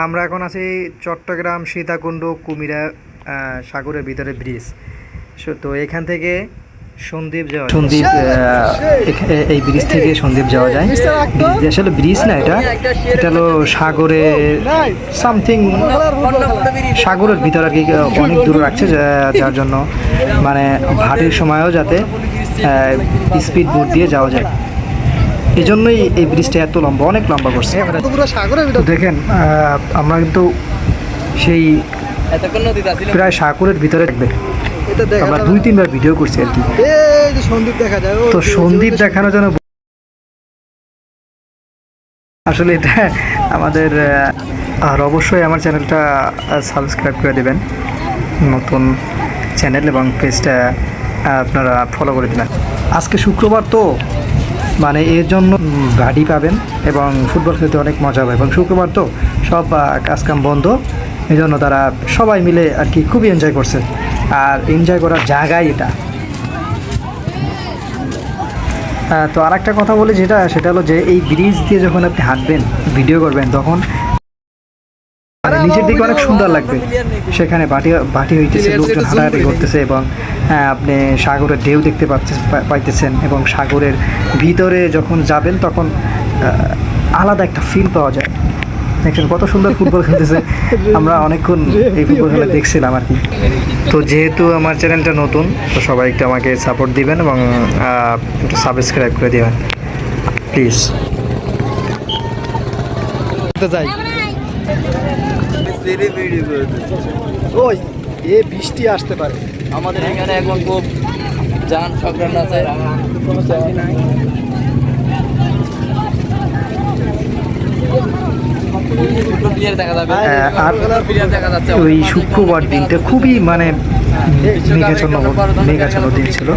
আমরা এখন আছি চট্টগ্রাম সীতাকুণ্ড কুমিরা সাগরের ভিতরে ব্রিজ। তো এখান থেকে সন্দ্বীপ এই ব্রিজ থেকে সন্দ্বীপ যাওয়া যায়। ব্রিজ আসলে ব্রিজ না, এটা হলো সাগরে সামথিং, সাগরের ভিতরে আর কি অনেক দূর রাখছে, যার জন্য মানে ভাটির সময়ও যাতে স্পিড বোট দিয়ে যাওয়া যায়। এই জন্যই এই ব্রিজটা এত লম্বা, অনেক লম্বা করছে। দেখেন আমরা কিন্তু সেই প্রায় সাগরের ভিতরে থাকবে, আমরা 2-3 বার ভিডিও করছি আর কি। তো সন্দ্বীপ দেখানোর জন্য আসলে এটা আমাদের, আর অবশ্যই আমার চ্যানেলটা সাবস্ক্রাইব করে দেবেন, নতুন চ্যানেল, এবং পেজটা আপনারা ফলো করে দেবেন। আজকে শুক্রবার তো মানে এর জন্য গাড়ি পাবেন এবং ফুটবল খেলতে অনেক মজা হবে, এবং শুক্রবার তো সব কাজকাম বন্ধ, এই জন্য তারা সবাই মিলে আর কি খুবই এনজয় করছে। আর এনজয় করার জায়গায় এটা। তো আর একটা কথা বলি, সেটা হলো যে এই ব্রিজ দিয়ে যখন আপনি হাঁটবেন, ভিডিও করবেন, তখন নিচের দিকে অনেক সুন্দর লাগবে। সেখানে বাটি হইতেছে, লোকজন হাঁটাহাঁটি করতেছে, এবং আপনি সাগরের ঢেউ দেখতে পাইতেছেন, এবং সাগরের ভিতরে যখন যাবেন তখন আলাদা একটা ফিল পাওয়া যায়। দেখছেন কত সুন্দর ফুটবল খেলতেছে, আমরা অনেকক্ষণ এই ফুটবল খেলা দেখছিলাম আর কি। তো যেহেতু আমার চ্যানেলটা নতুন, তো সবাই একটু আমাকে সাপোর্ট দিবেন এবং একটু সাবস্ক্রাইব করে দিবেন প্লিজ। ওই বৃষ্টি আসতে পারে আমাদের এখানে এখন খুব যান সংক্রান্ত আছে। আর ওই শুক্রবার দিনটা খুবই মানে মেঘাচ্ছন্ন দিন ছিল,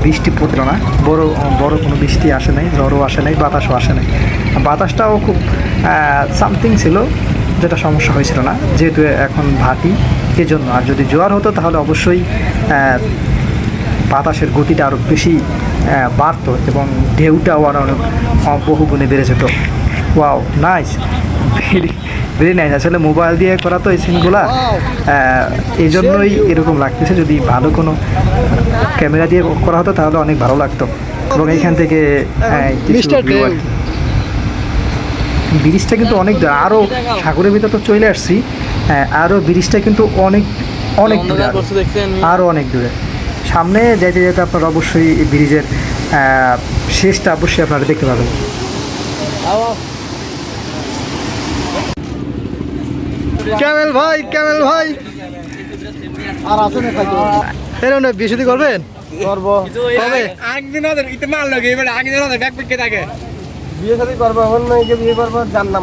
বৃষ্টি পড়ল না, বড় কোনো বৃষ্টি আসে নাই, ঝড়ও আসে নাই, বাতাসও আসে নাই। বাতাসটাও খুব সামথিং ছিল, যেটা সমস্যা হয়েছিল না, যেহেতু এখন ভাটি এজন্য। আর যদি জোয়ার হতো তাহলে অবশ্যই বাতাসের গতিটা আরও বেশি বাড়তো এবং ঢেউটাও আরও অনেক বহুগুণে বেড়ে যেত। Wow, nice, very nice. আসলে মোবাইল দিয়ে করা তো এই সিনগুলা, এই জন্যই এরকম লাগতেছে। যদি ভালো কোনো ক্যামেরা দিয়ে করা হতো তাহলে অনেক ভালো লাগতো। এবং এইখান থেকে ব্রিজটা কিন্তু অনেক দূরে, আরও সাগরের ভিতরে তো চলে আসছি, আরও ব্রিজটা কিন্তু অনেক দূরে, আরও অনেক দূরে। সামনে যেতে যেতে আপনারা অবশ্যই এই ব্রিজের শেষটা অবশ্যই আপনারা দেখতে পাবেন। ক্যামেল ভাই আর আসুন, এরকম বিশুদ্ধি করবেন, করবো বিয়ে শাদী করবো, এখন বিয়ে করবো জানলাম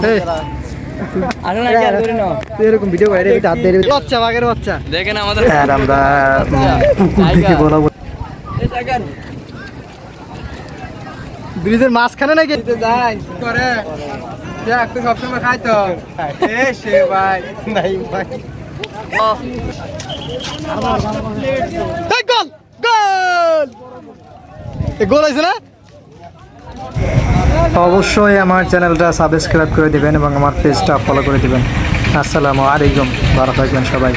এরকম ভিডিও করে বাচ্চা, বাঘের বাচ্চা দেখেন আমাদের। আর আমরা পুকুর থেকে বলাবো ব্রিজের মাঝখানে নাকি যাই করে সবসময় খাইতো ভাই নাই ভাই। গোল হয়েছে না? অবশ্যই আমার চ্যানেলটা সাবস্ক্রাইব করে দেবেন এবং আমার পেজটা ফলো করে দেবেন। আসসালামু আলাইকুম, ভালো থাকবেন সবাই।